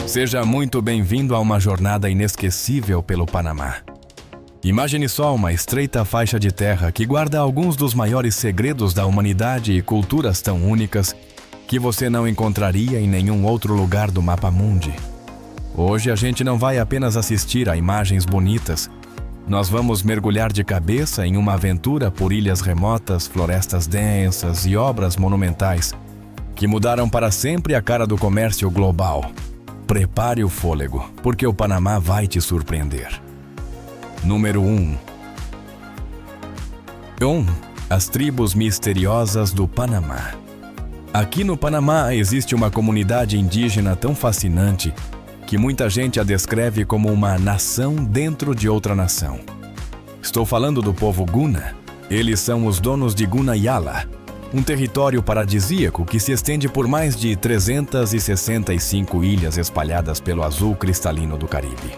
Seja muito bem-vindo a uma jornada inesquecível pelo Panamá. Imagine só uma estreita faixa de terra que guarda alguns dos maiores segredos da humanidade e culturas tão únicas que você não encontraria em nenhum outro lugar do mapa mundi. Hoje a gente não vai apenas assistir a imagens bonitas, nós vamos mergulhar de cabeça em uma aventura por ilhas remotas, florestas densas e obras monumentais que mudaram para sempre a cara do comércio global. Prepare o fôlego, porque o Panamá vai te surpreender. Número 1. As tribos misteriosas do Panamá. Aqui no Panamá existe uma comunidade indígena tão fascinante que muita gente a descreve como uma nação dentro de outra nação. Estou falando do povo Guna. Eles são os donos de Gunayala, um território paradisíaco que se estende por mais de 365 ilhas espalhadas pelo azul cristalino do Caribe.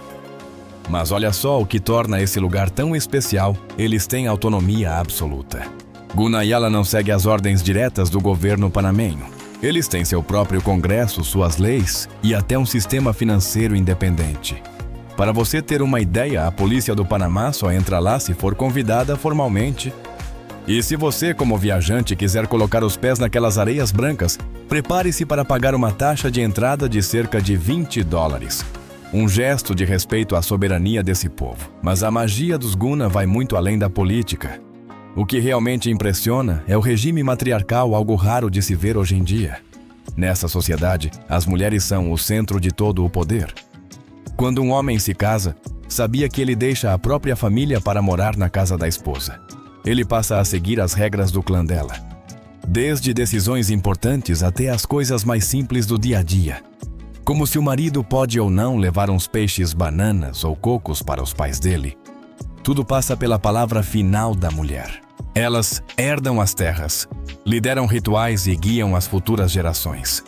Mas olha só o que torna esse lugar tão especial: eles têm autonomia absoluta. Gunayala não segue as ordens diretas do governo panamenho. Eles têm seu próprio congresso, suas leis e até um sistema financeiro independente. Para você ter uma ideia, a polícia do Panamá só entra lá se for convidada formalmente. E se você, como viajante, quiser colocar os pés naquelas areias brancas, prepare-se para pagar uma taxa de entrada de cerca de $20. Um gesto de respeito à soberania desse povo. Mas a magia dos Guna vai muito além da política. O que realmente impressiona é o regime matriarcal, algo raro de se ver hoje em dia. Nessa sociedade, as mulheres são o centro de todo o poder. Quando um homem se casa, sabia que ele deixa a própria família para morar na casa da esposa. Ele passa a seguir as regras do clã dela. Desde decisões importantes até as coisas mais simples do dia a dia. Como se o marido pode ou não levar uns peixes, bananas ou cocos para os pais dele. Tudo passa pela palavra final da mulher. Elas herdam as terras, lideram rituais e guiam as futuras gerações.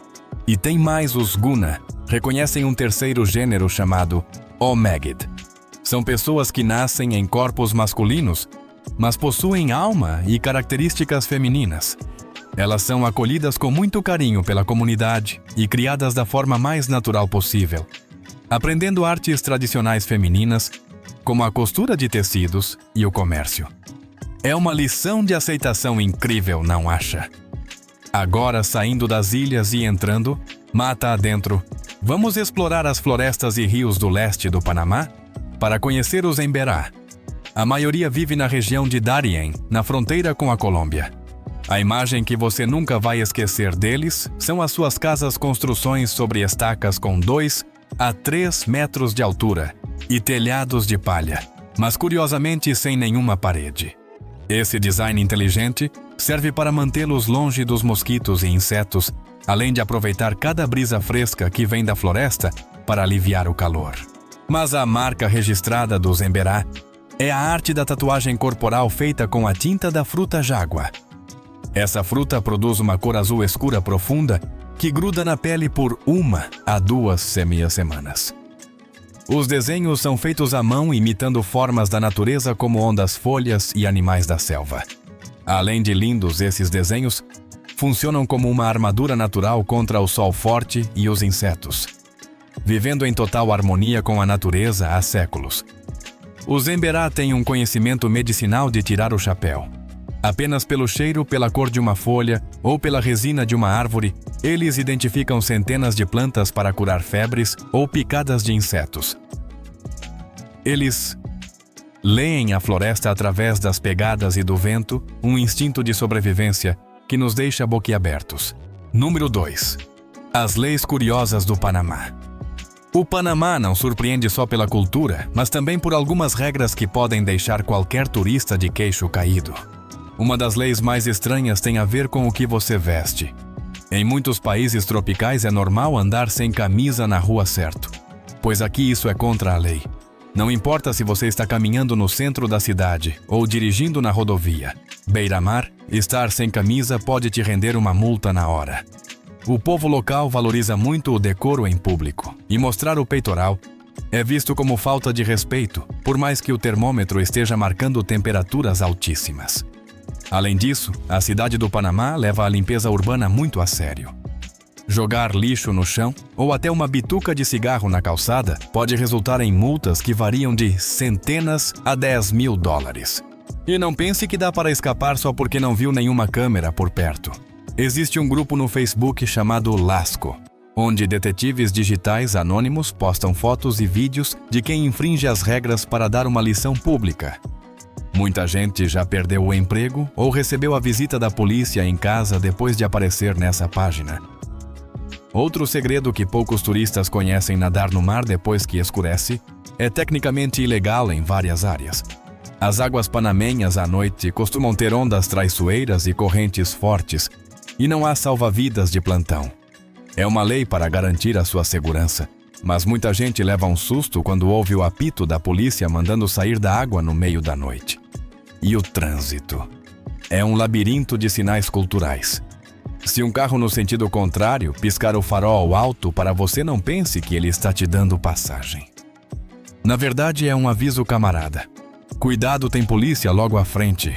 E tem mais: os Guna reconhecem um terceiro gênero chamado Omegid. São pessoas que nascem em corpos masculinos, mas possuem alma e características femininas. Elas são acolhidas com muito carinho pela comunidade e criadas da forma mais natural possível, aprendendo artes tradicionais femininas, como a costura de tecidos e o comércio. É uma lição de aceitação incrível, não acha? Agora, saindo das ilhas e entrando, mata adentro, vamos explorar as florestas e rios do leste do Panamá para conhecer os Emberá. A maioria vive na região de Darién, na fronteira com a Colômbia. A imagem que você nunca vai esquecer deles são as suas casas-construções sobre estacas com 2 a 3 metros de altura e telhados de palha, mas curiosamente sem nenhuma parede. Esse design inteligente serve para mantê-los longe dos mosquitos e insetos, além de aproveitar cada brisa fresca que vem da floresta para aliviar o calor. Mas a marca registrada dos Emberá é a arte da tatuagem corporal feita com a tinta da fruta jagua. Essa fruta produz uma cor azul escura profunda que gruda na pele por 1 a 2 semanas. Os desenhos são feitos à mão imitando formas da natureza como ondas, folhas e animais da selva. Além de lindos, esses desenhos funcionam como uma armadura natural contra o sol forte e os insetos, vivendo em total harmonia com a natureza há séculos. Os Emberá têm um conhecimento medicinal de tirar o chapéu. Apenas pelo cheiro, pela cor de uma folha ou pela resina de uma árvore, eles identificam centenas de plantas para curar febres ou picadas de insetos. Eles leem a floresta através das pegadas e do vento, um instinto de sobrevivência que nos deixa boquiabertos. Número 2. As leis curiosas do Panamá. O Panamá não surpreende só pela cultura, mas também por algumas regras que podem deixar qualquer turista de queixo caído. Uma das leis mais estranhas tem a ver com o que você veste. Em muitos países tropicais é normal andar sem camisa na rua, certo? Pois aqui isso é contra a lei. Não importa se você está caminhando no centro da cidade ou dirigindo na rodovia. Beira-mar, estar sem camisa pode te render uma multa na hora. O povo local valoriza muito o decoro em público, e mostrar o peitoral é visto como falta de respeito, por mais que o termômetro esteja marcando temperaturas altíssimas. Além disso, a cidade do Panamá leva a limpeza urbana muito a sério. Jogar lixo no chão ou até uma bituca de cigarro na calçada pode resultar em multas que variam de centenas a 10 mil dólares. E não pense que dá para escapar só porque não viu nenhuma câmera por perto. Existe um grupo no Facebook chamado Lasco, onde detetives digitais anônimos postam fotos e vídeos de quem infringe as regras para dar uma lição pública. Muita gente já perdeu o emprego ou recebeu a visita da polícia em casa depois de aparecer nessa página. Outro segredo que poucos turistas conhecem: nadar no mar depois que escurece é tecnicamente ilegal em várias áreas. As águas panamenhas à noite costumam ter ondas traiçoeiras e correntes fortes, e não há salva-vidas de plantão. É uma lei para garantir a sua segurança, mas muita gente leva um susto quando ouve o apito da polícia mandando sair da água no meio da noite. E o trânsito? É um labirinto de sinais culturais. Se um carro no sentido contrário piscar o farol alto para você, não pense que ele está te dando passagem. Na verdade, é um aviso camarada. Cuidado, tem polícia logo à frente.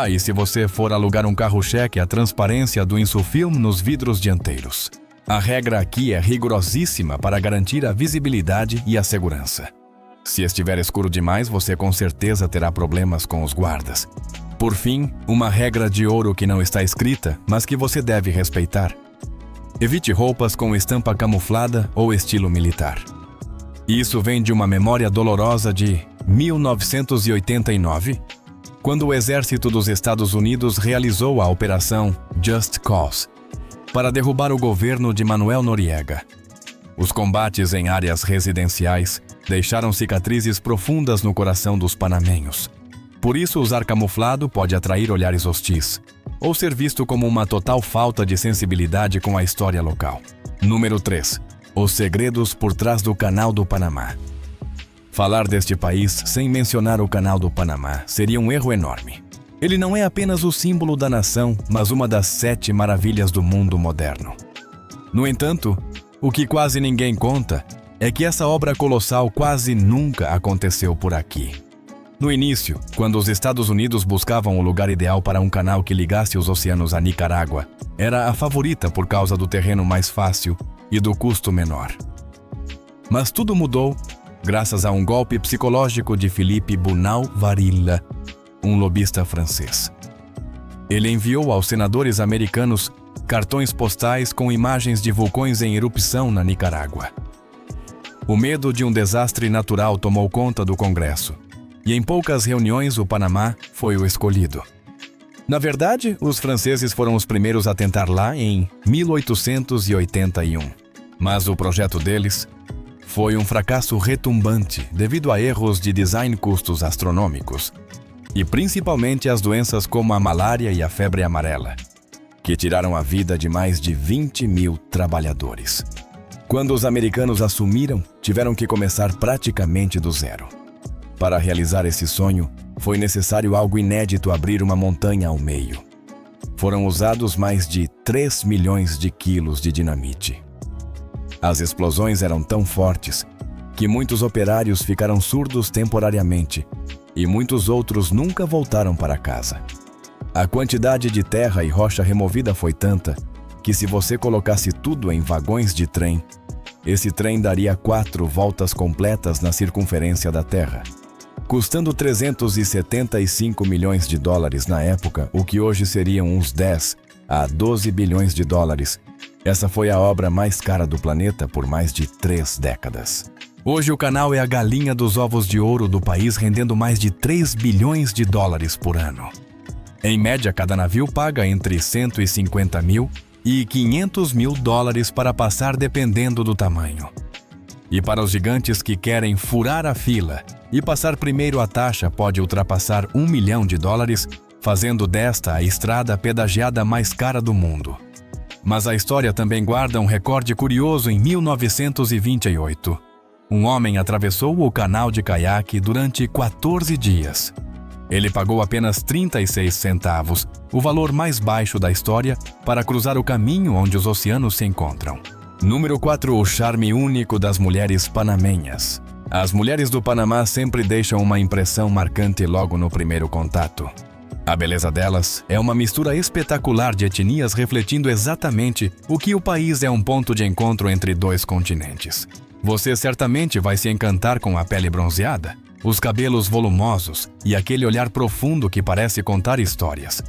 E se você for alugar um carro, cheque a transparência do Insufilm nos vidros dianteiros. A regra aqui é rigorosíssima para garantir a visibilidade e a segurança. Se estiver escuro demais, você com certeza terá problemas com os guardas. Por fim, uma regra de ouro que não está escrita, mas que você deve respeitar. Evite roupas com estampa camuflada ou estilo militar. Isso vem de uma memória dolorosa de 1989, quando o Exército dos Estados Unidos realizou a Operação Just Cause para derrubar o governo de Manuel Noriega. Os combates em áreas residenciais deixaram cicatrizes profundas no coração dos panamenhos. Por isso, usar camuflado pode atrair olhares hostis, ou ser visto como uma total falta de sensibilidade com a história local. Número 3. Os segredos por trás do Canal do Panamá. Falar deste país sem mencionar o Canal do Panamá seria um erro enorme. Ele não é apenas o símbolo da nação, mas uma das 7 maravilhas do mundo moderno. No entanto, o que quase ninguém conta é que essa obra colossal quase nunca aconteceu por aqui. No início, quando os Estados Unidos buscavam o lugar ideal para um canal que ligasse os oceanos à Nicarágua, era a favorita por causa do terreno mais fácil e do custo menor. Mas tudo mudou graças a um golpe psicológico de Philippe Bunau Varilla, um lobista francês. Ele enviou aos senadores americanos cartões postais com imagens de vulcões em erupção na Nicarágua. O medo de um desastre natural tomou conta do Congresso, e em poucas reuniões o Panamá foi o escolhido. Na verdade, os franceses foram os primeiros a tentar lá em 1881. Mas o projeto deles foi um fracasso retumbante devido a erros de design, custos astronômicos, e principalmente as doenças como a malária e a febre amarela, que tiraram a vida de mais de 20 mil trabalhadores. Quando os americanos assumiram, tiveram que começar praticamente do zero. Para realizar esse sonho, foi necessário algo inédito: abrir uma montanha ao meio. Foram usados mais de 3 milhões de quilos de dinamite. As explosões eram tão fortes que muitos operários ficaram surdos temporariamente e muitos outros nunca voltaram para casa. A quantidade de terra e rocha removida foi tanta que, se você colocasse tudo em vagões de trem, esse trem daria 4 voltas completas na circunferência da Terra. Custando 375 milhões de dólares na época, o que hoje seriam uns 10 a 12 bilhões de dólares, essa foi a obra mais cara do planeta por mais de 3 décadas. Hoje o canal é a galinha dos ovos de ouro do país, rendendo mais de 3 bilhões de dólares por ano. Em média, cada navio paga entre 150 mil e 500 mil dólares para passar, dependendo do tamanho. E para os gigantes que querem furar a fila e passar primeiro, a taxa pode ultrapassar 1 milhão de dólares, fazendo desta a estrada pedagiada mais cara do mundo. Mas a história também guarda um recorde curioso. Em 1928, um homem atravessou o canal de caiaque durante 14 dias. Ele pagou apenas 36 centavos, o valor mais baixo da história, para cruzar o caminho onde os oceanos se encontram. Número 4. O charme único das mulheres panamenhas. As mulheres do Panamá sempre deixam uma impressão marcante logo no primeiro contato. A beleza delas é uma mistura espetacular de etnias refletindo exatamente o que o país é, um ponto de encontro entre dois continentes. Você certamente vai se encantar com a pele bronzeada, os cabelos volumosos e aquele olhar profundo que parece contar histórias.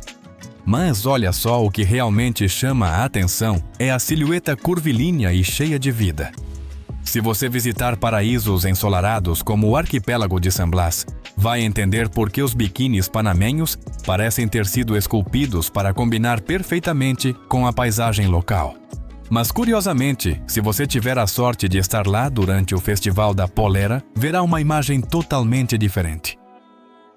Mas olha só, o que realmente chama a atenção é a silhueta curvilínea e cheia de vida. Se você visitar paraísos ensolarados como o arquipélago de San Blas, vai entender por que os biquínis panamenhos parecem ter sido esculpidos para combinar perfeitamente com a paisagem local. Mas curiosamente, se você tiver a sorte de estar lá durante o Festival da Polera, verá uma imagem totalmente diferente.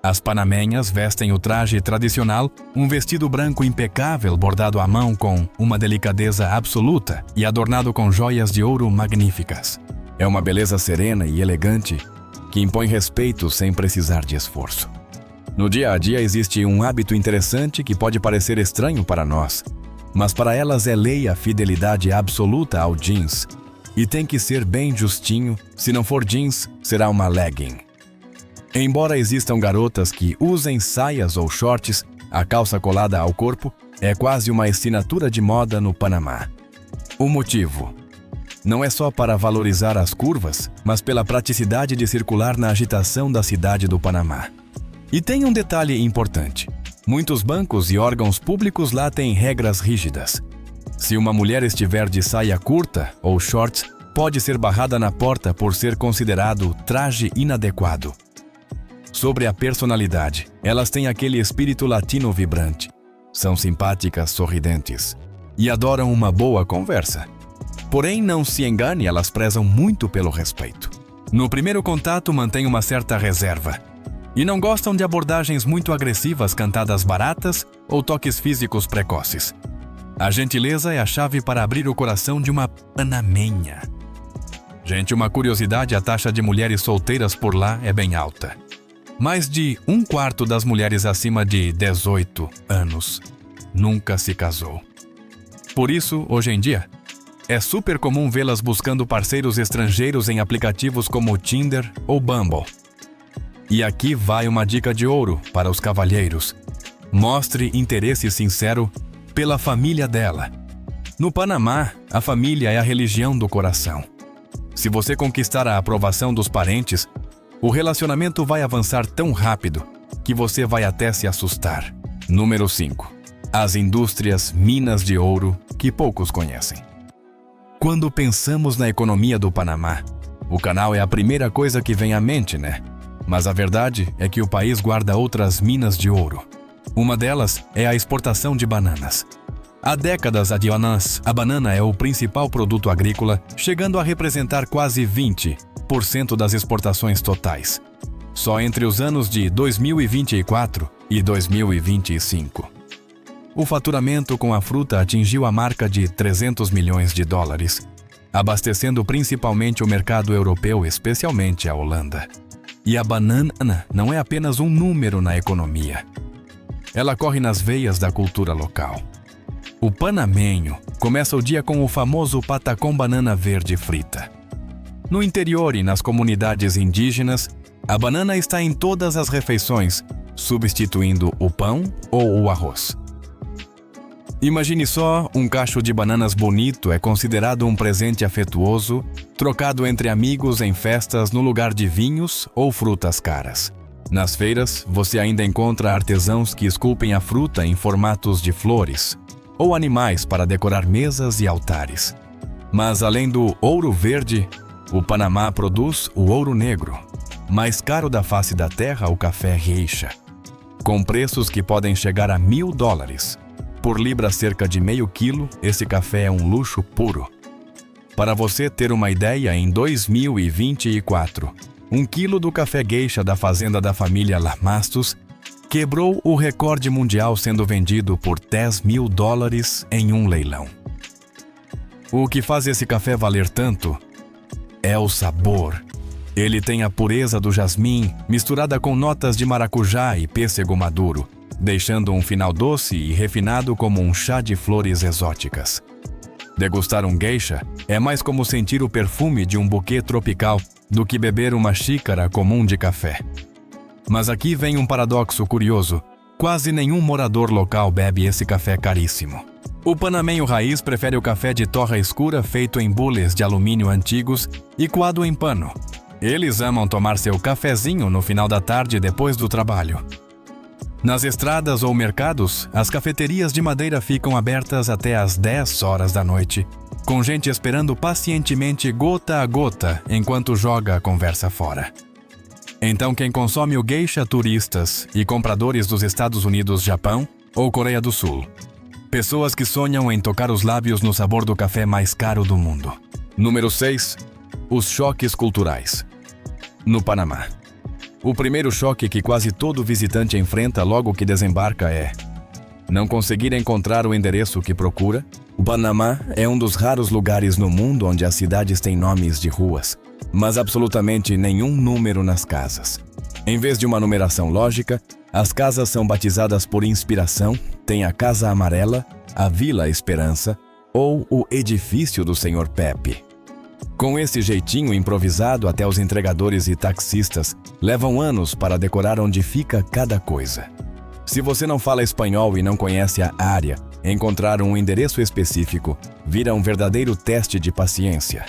As panamenhas vestem o traje tradicional, um vestido branco impecável bordado à mão com uma delicadeza absoluta e adornado com joias de ouro magníficas. É uma beleza serena e elegante que impõe respeito sem precisar de esforço. No dia a dia existe um hábito interessante que pode parecer estranho para nós, mas para elas é lei a fidelidade absoluta ao jeans. E tem que ser bem justinho, se não for jeans, será uma legging. Embora existam garotas que usem saias ou shorts, a calça colada ao corpo é quase uma assinatura de moda no Panamá. O motivo não é só para valorizar as curvas, mas pela praticidade de circular na agitação da cidade do Panamá. E tem um detalhe importante: muitos bancos e órgãos públicos lá têm regras rígidas. Se uma mulher estiver de saia curta ou shorts, pode ser barrada na porta por ser considerado traje inadequado. Sobre a personalidade, elas têm aquele espírito latino vibrante. São simpáticas, sorridentes e adoram uma boa conversa. Porém, não se engane, elas prezam muito pelo respeito. No primeiro contato, mantêm uma certa reserva e não gostam de abordagens muito agressivas, cantadas baratas ou toques físicos precoces. A gentileza é a chave para abrir o coração de uma panamenha. Gente, uma curiosidade: a taxa de mulheres solteiras por lá é bem alta. Mais de 1/4 das mulheres acima de 18 anos nunca se casou. Por isso, hoje em dia, é super comum vê-las buscando parceiros estrangeiros em aplicativos como Tinder ou Bumble. E aqui vai uma dica de ouro para os cavalheiros: mostre interesse sincero pela família dela. No Panamá, a família é a religião do coração. Se você conquistar a aprovação dos parentes, o relacionamento vai avançar tão rápido que você vai até se assustar. Número 5. As indústrias minas de ouro que poucos conhecem. Quando pensamos na economia do Panamá, o canal é a primeira coisa que vem à mente, né? Mas a verdade é que o país guarda outras minas de ouro. Uma delas é a exportação de bananas. Há décadas a banana é o principal produto agrícola, chegando a representar quase 20% das exportações totais. Só entre os anos de 2024 e 2025. O faturamento com a fruta atingiu a marca de 300 milhões de dólares, abastecendo principalmente o mercado europeu, especialmente a Holanda. E a banana não é apenas um número na economia. Ela corre nas veias da cultura local. O panamenho começa o dia com o famoso patacão banana verde frita. No interior e nas comunidades indígenas, a banana está em todas as refeições, substituindo o pão ou o arroz. Imagine só, um cacho de bananas bonito é considerado um presente afetuoso, trocado entre amigos em festas no lugar de vinhos ou frutas caras. Nas feiras, você ainda encontra artesãos que esculpem a fruta em formatos de flores ou animais para decorar mesas e altares. Mas além do ouro verde, o Panamá produz o ouro negro, mais caro da face da terra, o café Geisha, com preços que podem chegar a $1.000. Por libra, cerca de meio quilo, esse café é um luxo puro. Para você ter uma ideia, em 2024, 1 quilo do café Geisha da fazenda da família Lamastos quebrou o recorde mundial, sendo vendido por $10.000 em um leilão. O que faz esse café valer tanto é o sabor. Ele tem a pureza do jasmim misturada com notas de maracujá e pêssego maduro, deixando um final doce e refinado como um chá de flores exóticas. Degustar um geisha é mais como sentir o perfume de um buquê tropical do que beber uma xícara comum de café. Mas aqui vem um paradoxo curioso. Quase nenhum morador local bebe esse café caríssimo. O panamenho raiz prefere o café de torra escura feito em bules de alumínio antigos e coado em pano. Eles amam tomar seu cafezinho no final da tarde depois do trabalho. Nas estradas ou mercados, as cafeterias de madeira ficam abertas até às 10 horas da noite, com gente esperando pacientemente gota a gota enquanto joga a conversa fora. Então quem consome o geisha turistas e compradores dos Estados Unidos, Japão ou Coreia do Sul. Pessoas que sonham em tocar os lábios no sabor do café mais caro do mundo. Número 6. Os choques culturais. No Panamá. O primeiro choque que quase todo visitante enfrenta logo que desembarca é não conseguir encontrar o endereço que procura. O Panamá é um dos raros lugares no mundo onde as cidades têm nomes de ruas, mas absolutamente nenhum número nas casas. Em vez de uma numeração lógica, as casas são batizadas por inspiração, tem a Casa Amarela, a Vila Esperança ou o Edifício do Senhor Pepe. Com esse jeitinho improvisado, até os entregadores e taxistas levam anos para decorar onde fica cada coisa. Se você não fala espanhol e não conhece a área, encontrar um endereço específico vira um verdadeiro teste de paciência.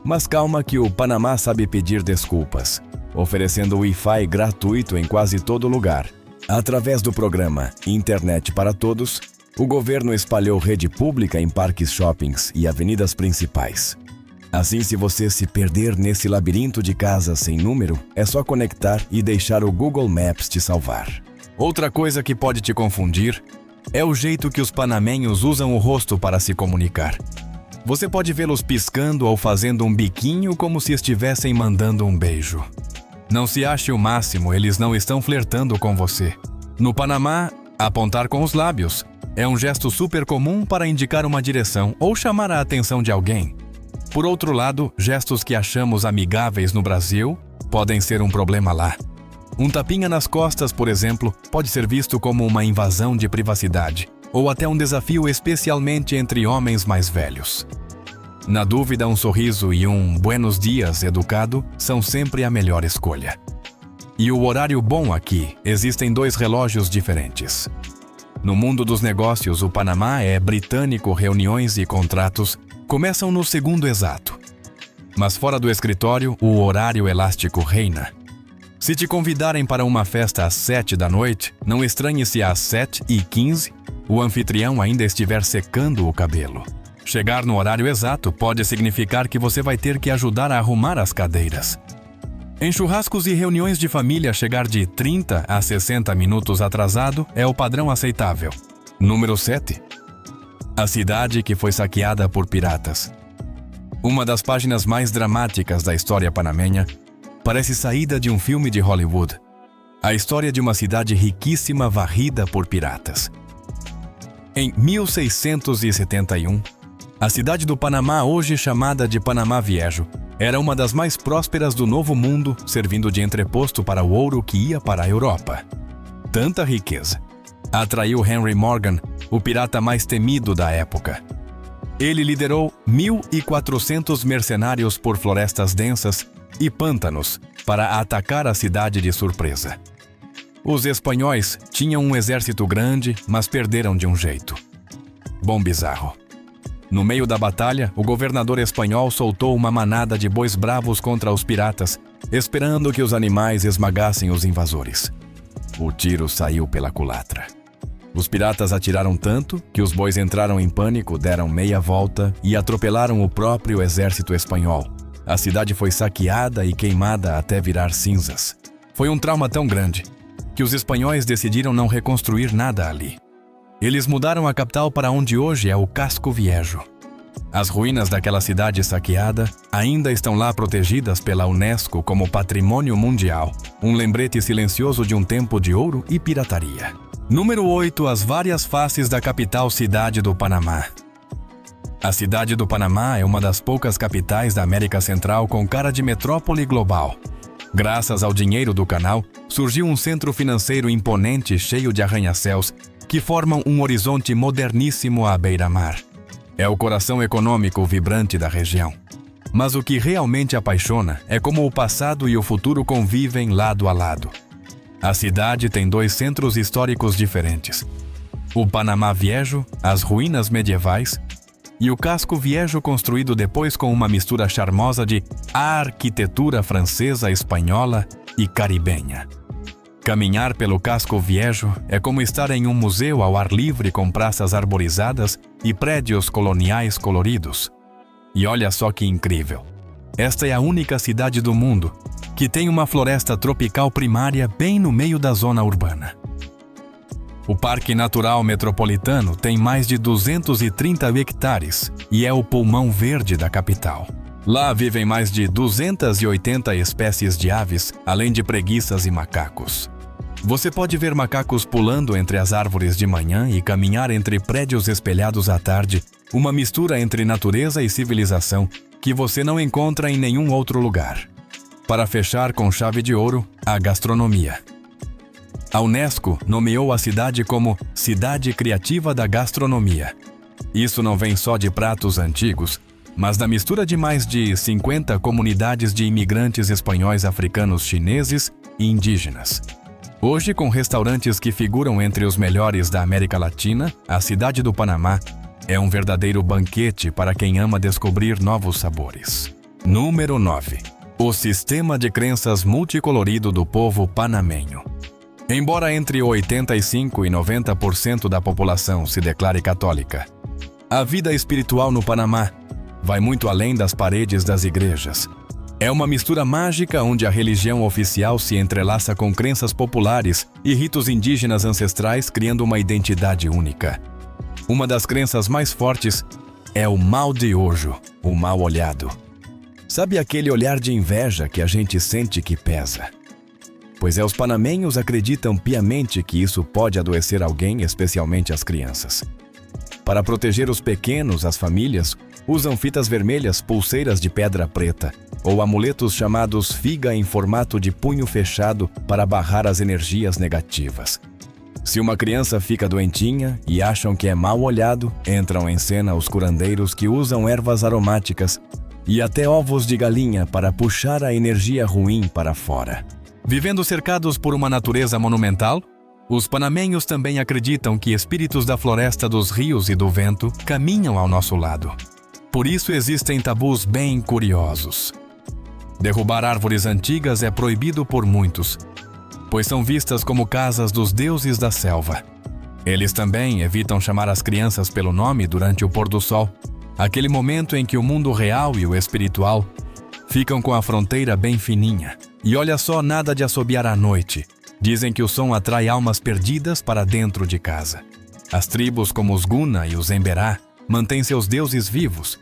Mas calma que o Panamá sabe pedir desculpas, oferecendo Wi-Fi gratuito em quase todo lugar. Através do programa Internet para Todos, o governo espalhou rede pública em parques, shoppings e avenidas principais. Assim, se você se perder nesse labirinto de casas sem número, é só conectar e deixar o Google Maps te salvar. Outra coisa que pode te confundir é o jeito que os panamenhos usam o rosto para se comunicar. Você pode vê-los piscando ou fazendo um biquinho como se estivessem mandando um beijo. Não se ache o máximo, eles não estão flertando com você. No Panamá, apontar com os lábios é um gesto super comum para indicar uma direção ou chamar a atenção de alguém. Por outro lado, gestos que achamos amigáveis no Brasil podem ser um problema lá. Um tapinha nas costas, por exemplo, pode ser visto como uma invasão de privacidade, ou até um desafio especialmente entre homens mais velhos. Na dúvida, um sorriso e um buenos dias educado são sempre a melhor escolha. E o horário bom aqui, existem 2 relógios diferentes. No mundo dos negócios, o Panamá é britânico, reuniões e contratos começam no segundo exato. Mas fora do escritório, o horário elástico reina. Se te convidarem para uma festa às 7 da noite, não estranhe se às 7h15 o anfitrião ainda estiver secando o cabelo. Chegar no horário exato pode significar que você vai ter que ajudar a arrumar as cadeiras. Em churrascos e reuniões de família, chegar de 30 a 60 minutos atrasado é o padrão aceitável. Número 7. A cidade que foi saqueada por piratas. Uma das páginas mais dramáticas da história panamenha parece saída de um filme de Hollywood. A história de uma cidade riquíssima varrida por piratas. Em 1671, a cidade do Panamá, hoje chamada de Panamá Viejo, era uma das mais prósperas do Novo Mundo, servindo de entreposto para o ouro que ia para a Europa. Tanta riqueza atraiu Henry Morgan, o pirata mais temido da época. Ele liderou 1.400 mercenários por florestas densas e pântanos para atacar a cidade de surpresa. Os espanhóis tinham um exército grande, mas perderam de um jeito. Bom bizarro. No meio da batalha, o governador espanhol soltou uma manada de bois bravos contra os piratas, esperando que os animais esmagassem os invasores. O tiro saiu pela culatra. Os piratas atiraram tanto que os bois entraram em pânico, deram meia volta e atropelaram o próprio exército espanhol. A cidade foi saqueada e queimada até virar cinzas. Foi um trauma tão grande que os espanhóis decidiram não reconstruir nada ali. Eles mudaram a capital para onde hoje é o Casco Viejo. As ruínas daquela cidade saqueada ainda estão lá protegidas pela Unesco como Patrimônio Mundial, um lembrete silencioso de um tempo de ouro e pirataria. Número 8. As várias faces da capital cidade do Panamá. A cidade do Panamá é uma das poucas capitais da América Central com cara de metrópole global. Graças ao dinheiro do canal, surgiu um centro financeiro imponente cheio de arranha-céus que formam um horizonte moderníssimo à beira-mar. É o coração econômico vibrante da região. Mas o que realmente apaixona é como o passado e o futuro convivem lado a lado. A cidade tem 2 centros históricos diferentes: o Panamá Viejo, as ruínas medievais, e o Casco Viejo, construído depois com uma mistura charmosa de arquitetura francesa, espanhola e caribenha. Caminhar pelo Casco Viejo é como estar em um museu ao ar livre com praças arborizadas e prédios coloniais coloridos. E olha só que incrível! Esta é a única cidade do mundo que tem uma floresta tropical primária bem no meio da zona urbana. O Parque Natural Metropolitano tem mais de 230 hectares e é o pulmão verde da capital. Lá vivem mais de 280 espécies de aves, além de preguiças e macacos. Você pode ver macacos pulando entre as árvores de manhã e caminhar entre prédios espelhados à tarde, uma mistura entre natureza e civilização que você não encontra em nenhum outro lugar. Para fechar com chave de ouro, a gastronomia. A Unesco nomeou a cidade como Cidade Criativa da Gastronomia. Isso não vem só de pratos antigos, mas da mistura de mais de 50 comunidades de imigrantes espanhóis, africanos, chineses e indígenas. Hoje, com restaurantes que figuram entre os melhores da América Latina, a cidade do Panamá é um verdadeiro banquete para quem ama descobrir novos sabores. Número 9. O sistema de multicolorido do povo panamenho. Embora entre 85% e 90% da população se declare católica, a vida espiritual no Panamá vai muito além das paredes das igrejas. É uma mistura mágica onde a religião oficial se entrelaça com crenças populares e ritos indígenas ancestrais, criando uma identidade única. Uma das crenças mais fortes é o mal de ojo, o mal olhado. Sabe aquele olhar de inveja que a gente sente que pesa? Pois os panamenhos acreditam piamente que isso pode adoecer alguém, especialmente as crianças. Para proteger os pequenos, as famílias usam fitas vermelhas, pulseiras de pedra preta ou amuletos chamados figa em formato de punho fechado para barrar as energias negativas. Se uma criança fica doentinha e acham que é mal olhado, entram em cena os curandeiros que usam ervas aromáticas e até ovos de galinha para puxar a energia ruim para fora. Vivendo cercados por uma natureza monumental, os panamenhos também acreditam que espíritos da floresta, dos rios e do vento caminham ao nosso lado. Por isso existem tabus bem curiosos. Derrubar árvores antigas é proibido por muitos, pois são vistas como casas dos deuses da selva. Eles também evitam chamar as crianças pelo nome durante o pôr do sol, aquele momento em que o mundo real e o espiritual ficam com a fronteira bem fininha. E olha só, nada de assobiar à noite. Dizem que o som atrai almas perdidas para dentro de casa. As tribos como os Guna e os Emberá mantêm seus deuses vivos.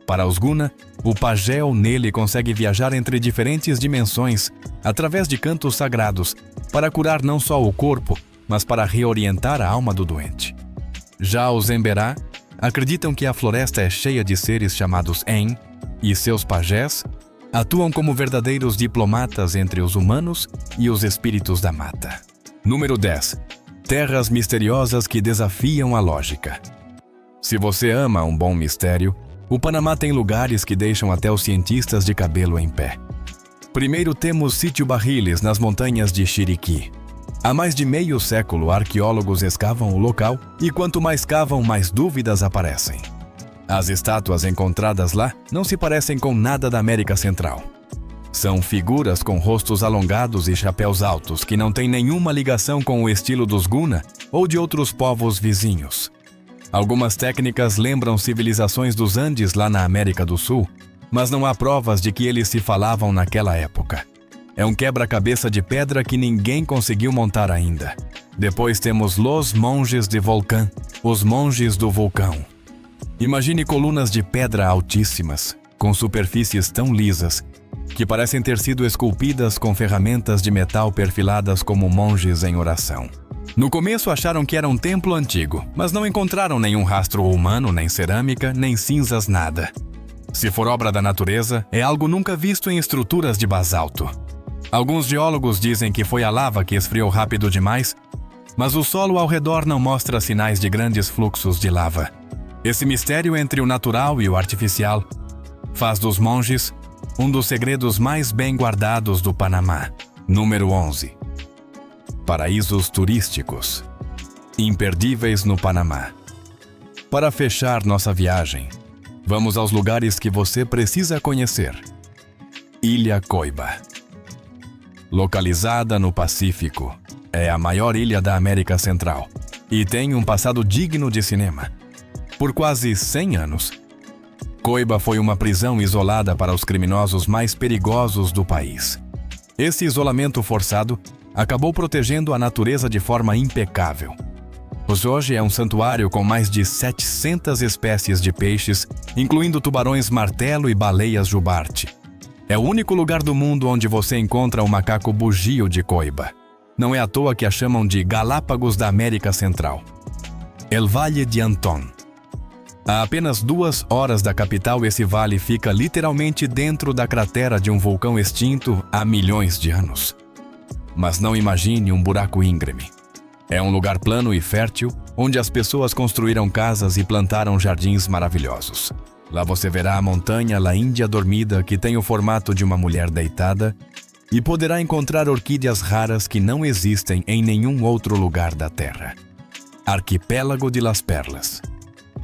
Para os Guna, o pajé ou nele consegue viajar entre diferentes dimensões através de cantos sagrados para curar não só o corpo, mas para reorientar a alma do doente. Já os Emberá acreditam que a floresta é cheia de seres chamados En, e seus pajés atuam como verdadeiros diplomatas entre os humanos e os espíritos da mata. Número 10. Terras misteriosas que desafiam a lógica. Se você ama um bom mistério, o Panamá tem lugares que deixam até os cientistas de cabelo em pé. Primeiro temos Sítio Barriles, nas montanhas de Chiriquí. Há mais de meio século, arqueólogos escavam o local e quanto mais cavam, mais dúvidas aparecem. As estátuas encontradas lá não se parecem com nada da América Central. São figuras com rostos alongados e chapéus altos que não têm nenhuma ligação com o estilo dos Guna ou de outros povos vizinhos. Algumas técnicas lembram civilizações dos Andes lá na América do Sul, mas não há provas de que eles se falavam naquela época. É um quebra-cabeça de pedra que ninguém conseguiu montar ainda. Depois temos Los Monges de Volcán, os monges do vulcão. Imagine colunas de pedra altíssimas, com superfícies tão lisas, que parecem ter sido esculpidas com ferramentas de metal perfiladas como monges em oração. No começo acharam que era um templo antigo, mas não encontraram nenhum rastro humano, nem cerâmica, nem cinzas, nada. Se for obra da natureza, é algo nunca visto em estruturas de basalto. Alguns geólogos dizem que foi a lava que esfriou rápido demais, mas o solo ao redor não mostra sinais de grandes fluxos de lava. Esse mistério entre o natural e o artificial faz dos monges um dos segredos mais bem guardados do Panamá. Número 11. Paraísos turísticos imperdíveis no Panamá. Para fechar nossa viagem, vamos aos lugares que você precisa conhecer. Ilha Coiba. Localizada no Pacífico, é a maior ilha da América Central e tem um passado digno de cinema. Por quase 100 anos, Coiba foi uma prisão isolada para os criminosos mais perigosos do país. Esse isolamento forçado acabou protegendo a natureza de forma impecável. Hoje é um santuário com mais de 700 espécies de peixes, incluindo tubarões martelo e baleias jubarte. É o único lugar do mundo onde você encontra o macaco bugio de Coiba. Não é à toa que a chamam de Galápagos da América Central. El Valle de Antón. A apenas 2 horas da capital, esse vale fica literalmente dentro da cratera de um vulcão extinto há milhões de anos. Mas não imagine um buraco íngreme. É um lugar plano e fértil, onde as pessoas construíram casas e plantaram jardins maravilhosos. Lá você verá a montanha La Índia Dormida, que tem o formato de uma mulher deitada, e poderá encontrar orquídeas raras que não existem em nenhum outro lugar da Terra. Arquipélago de Las Perlas.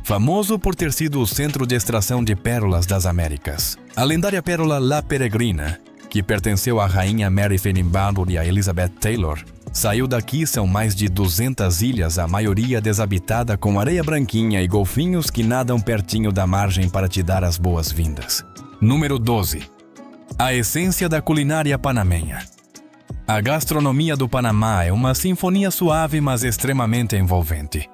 Famoso por ter sido o centro de extração de pérolas das Américas. A lendária pérola La Peregrina, que pertenceu à rainha Mary Fenimore e a Elizabeth Taylor, saiu daqui. São mais de 200 ilhas, a maioria desabitada, com areia branquinha e golfinhos que nadam pertinho da margem para te dar as boas-vindas. Número 12. A essência da culinária panamenha. A gastronomia do Panamá é uma sinfonia suave, mas extremamente envolvente.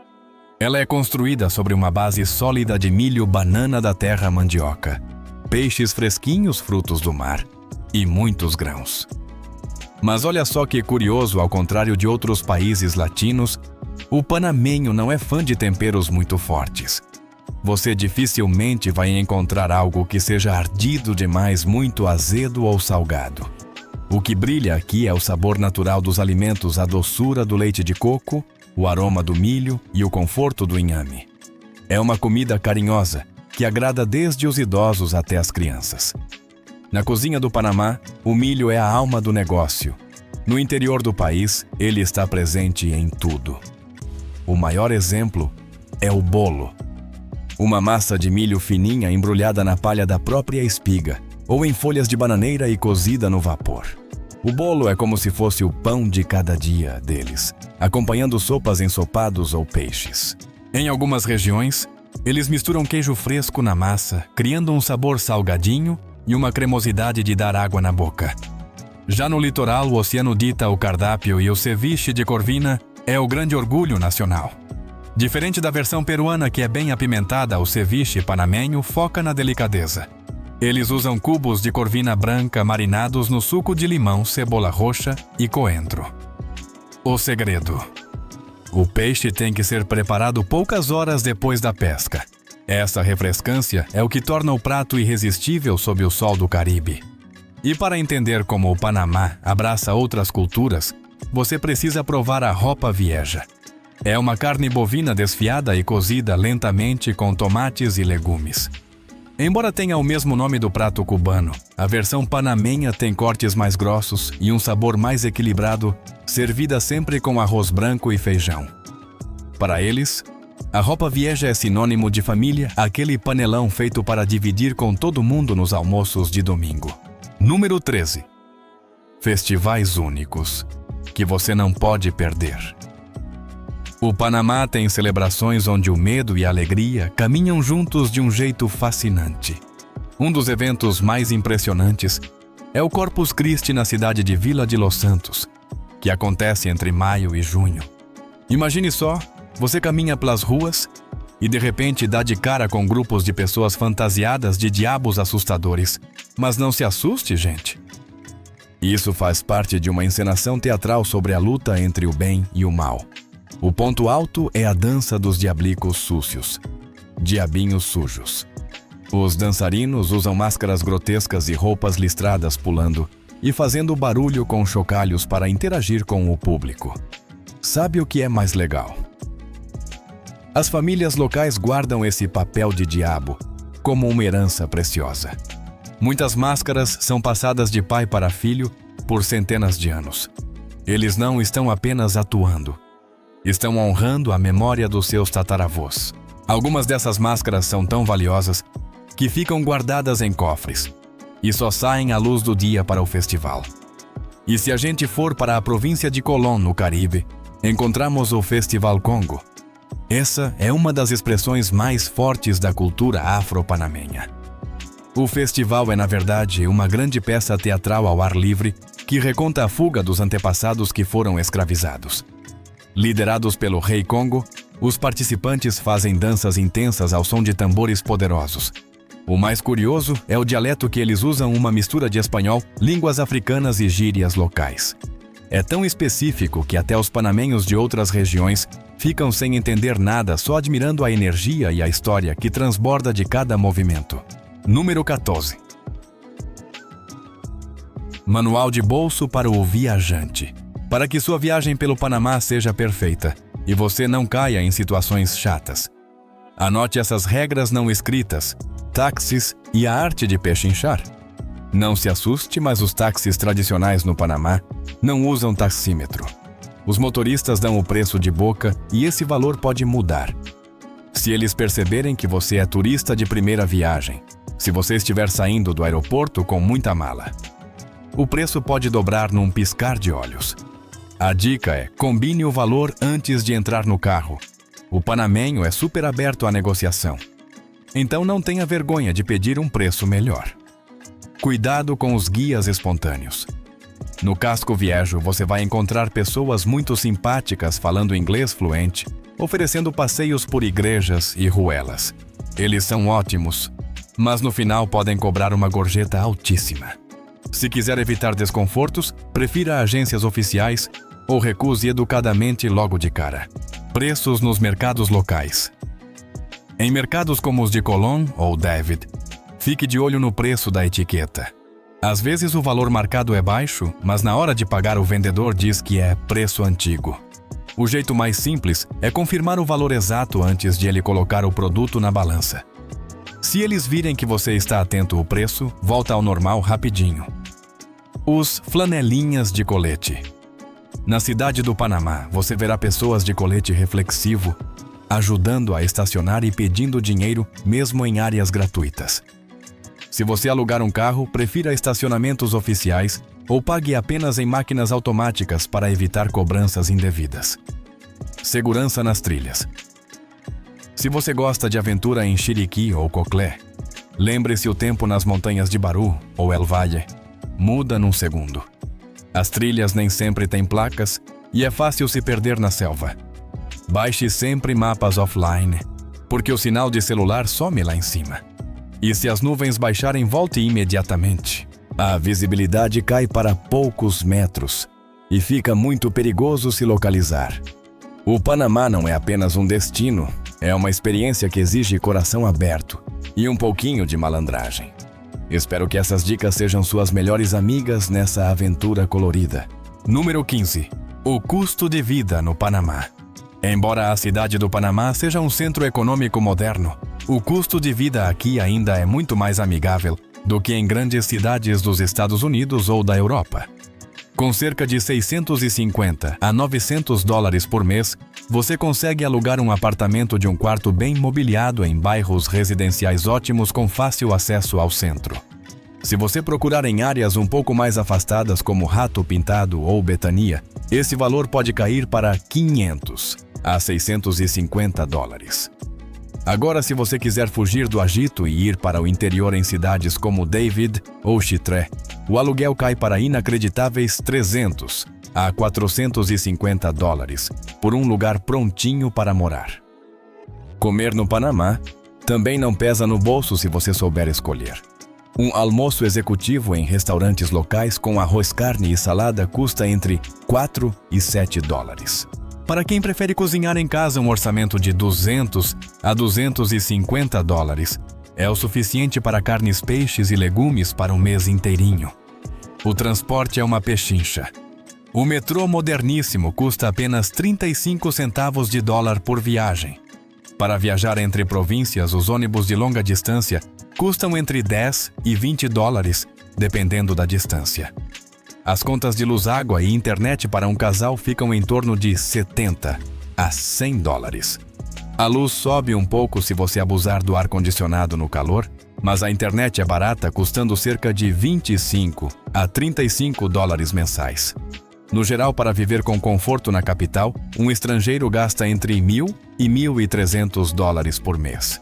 Ela é construída sobre uma base sólida de milho, banana da terra, mandioca, peixes fresquinhos, frutos do mar e muitos grãos. Mas olha só que curioso, ao contrário de outros países latinos, o panamenho não é fã de temperos muito fortes. Você dificilmente vai encontrar algo que seja ardido demais, muito azedo ou salgado. O que brilha aqui é o sabor natural dos alimentos, a doçura do leite de coco, o aroma do milho e o conforto do inhame. É uma comida carinhosa, que agrada desde os idosos até as crianças. Na cozinha do Panamá, o milho é a alma do negócio. No interior do país, ele está presente em tudo. O maior exemplo é o bolo. Uma massa de milho fininha embrulhada na palha da própria espiga, ou em folhas de bananeira e cozida no vapor. O bolo é como se fosse o pão de cada dia deles, acompanhando sopas, ensopados ou peixes. Em algumas regiões, eles misturam queijo fresco na massa, criando um sabor salgadinho e uma cremosidade de dar água na boca. Já no litoral, o oceano dita o cardápio e o ceviche de corvina é o grande orgulho nacional. Diferente da versão peruana, que é bem apimentada, o ceviche panamenho foca na delicadeza. Eles usam cubos de corvina branca marinados no suco de limão, cebola roxa e coentro. O segredo: o peixe tem que ser preparado poucas horas depois da pesca. Essa refrescância é o que torna o prato irresistível sob o sol do Caribe. E para entender como o Panamá abraça outras culturas, você precisa provar a ropa vieja. É uma carne bovina desfiada e cozida lentamente com tomates e legumes. Embora tenha o mesmo nome do prato cubano, a versão panamenha tem cortes mais grossos e um sabor mais equilibrado, servida sempre com arroz branco e feijão. Para eles, a ropa vieja é sinônimo de família, aquele panelão feito para dividir com todo mundo nos almoços de domingo. Número 13. Festivais únicos, que você não pode perder. O Panamá tem celebrações onde o medo e a alegria caminham juntos de um jeito fascinante. Um dos eventos mais impressionantes é o Corpus Christi na cidade de Vila de Los Santos, que acontece entre maio e junho. Imagine só, você caminha pelas ruas e de repente dá de cara com grupos de pessoas fantasiadas de diabos assustadores. Mas não se assuste, gente. Isso faz parte de uma encenação teatral sobre a luta entre o bem e o mal. O ponto alto é a dança dos diablicos súcios, diabinhos sujos. Os dançarinos usam máscaras grotescas e roupas listradas, pulando e fazendo barulho com chocalhos para interagir com o público. Sabe o que é mais legal? As famílias locais guardam esse papel de diabo como uma herança preciosa. Muitas máscaras são passadas de pai para filho por centenas de anos. Eles não estão apenas atuando, estão honrando a memória dos seus tataravós. Algumas dessas máscaras são tão valiosas que ficam guardadas em cofres e só saem à luz do dia para o festival. E se a gente for para a província de Colón, no Caribe, encontramos o Festival Congo. Essa é uma das expressões mais fortes da cultura afro-panamenha. O festival é, na verdade, uma grande peça teatral ao ar livre que reconta a fuga dos antepassados que foram escravizados. Liderados pelo Rei Congo, os participantes fazem danças intensas ao som de tambores poderosos. O mais curioso é o dialeto que eles usam, uma mistura de espanhol, línguas africanas e gírias locais. É tão específico que até os panamenhos de outras regiões ficam sem entender nada, só admirando a energia e a história que transborda de cada movimento. Número 14. Manual de bolso para o viajante. Para que sua viagem pelo Panamá seja perfeita e você não caia em situações chatas, anote essas regras não escritas: táxis e a arte de pechinchar. Não se assuste, mas os táxis tradicionais no Panamá não usam taxímetro. Os motoristas dão o preço de boca e esse valor pode mudar. Se eles perceberem que você é turista de primeira viagem, se você estiver saindo do aeroporto com muita mala, o preço pode dobrar num piscar de olhos. A dica é: combine o valor antes de entrar no carro. O panamenho é super aberto à negociação. Então não tenha vergonha de pedir um preço melhor. Cuidado com os guias espontâneos. No Casco Viejo, você vai encontrar pessoas muito simpáticas falando inglês fluente, oferecendo passeios por igrejas e ruelas. Eles são ótimos, mas no final podem cobrar uma gorjeta altíssima. Se quiser evitar desconfortos, prefira agências oficiais ou recuse educadamente logo de cara. Preços nos mercados locais. Em mercados como os de Colón ou David, fique de olho no preço da etiqueta. Às vezes o valor marcado é baixo, mas na hora de pagar o vendedor diz que é preço antigo. O jeito mais simples é confirmar o valor exato antes de ele colocar o produto na balança. Se eles virem que você está atento ao preço, volta ao normal rapidinho. Os flanelinhas de colete. Na cidade do Panamá, você verá pessoas de colete reflexivo ajudando a estacionar e pedindo dinheiro mesmo em áreas gratuitas. Se você alugar um carro, prefira estacionamentos oficiais ou pague apenas em máquinas automáticas para evitar cobranças indevidas. Segurança nas trilhas. Se você gosta de aventura em Chiriquí ou Coclé, lembre-se: o tempo nas montanhas de Baru ou El Valle muda num segundo. As trilhas nem sempre têm placas e é fácil se perder na selva. Baixe sempre mapas offline, porque o sinal de celular some lá em cima. E se as nuvens baixarem, volte imediatamente. A visibilidade cai para poucos metros e fica muito perigoso se localizar. O Panamá não é apenas um destino, é uma experiência que exige coração aberto e um pouquinho de malandragem. Espero que essas dicas sejam suas melhores amigas nessa aventura colorida. Número 15. O custo de vida no Panamá. Embora a cidade do Panamá seja um centro econômico moderno, o custo de vida aqui ainda é muito mais amigável do que em grandes cidades dos Estados Unidos ou da Europa. Com cerca de 650 a 900 dólares por mês, você consegue alugar um apartamento de um quarto bem mobiliado em bairros residenciais ótimos com fácil acesso ao centro. Se você procurar em áreas um pouco mais afastadas como Rato Pintado ou Betania, esse valor pode cair para 500 a 650 dólares. Agora, se você quiser fugir do agito e ir para o interior em cidades como David ou Chitré, o aluguel cai para inacreditáveis 300 a 450 dólares por um lugar prontinho para morar. Comer no Panamá também não pesa no bolso se você souber escolher. Um almoço executivo em restaurantes locais com arroz, carne e salada custa entre 4 e 7 dólares. Para quem prefere cozinhar em casa, um orçamento de 200 a 250 dólares é o suficiente para carnes, peixes e legumes para um mês inteirinho. O transporte é uma pechincha. O metrô moderníssimo custa apenas 35 centavos de dólar por viagem. Para viajar entre províncias, os ônibus de longa distância custam entre 10 e 20 dólares, dependendo da distância. As contas de luz, água e internet para um casal ficam em torno de 70 a 100 dólares. A luz sobe um pouco se você abusar do ar-condicionado no calor, mas a internet é barata, custando cerca de 25 a 35 dólares mensais. No geral, para viver com conforto na capital, um estrangeiro gasta entre 1.000 e 1.300 dólares por mês.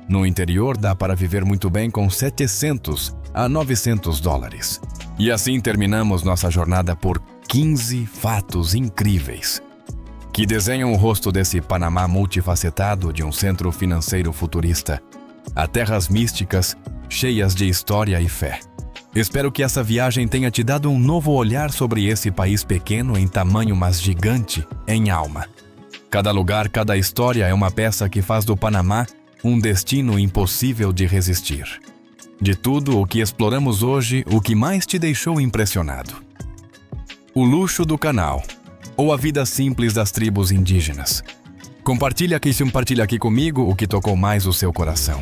No interior, dá para viver muito bem com 700 a 900 dólares. E assim terminamos nossa jornada por 15 fatos incríveis que desenham o rosto desse Panamá multifacetado de um centro financeiro futurista, a terras místicas, cheias de história e fé. Espero que essa viagem tenha te dado um novo olhar sobre esse país pequeno em tamanho, mas gigante em alma. Cada lugar, cada história é uma peça que faz do Panamá um destino impossível de resistir. De tudo o que exploramos hoje, o que mais te deixou impressionado? O luxo do canal ou a vida simples das tribos indígenas? Compartilha aqui comigo o que tocou mais o seu coração.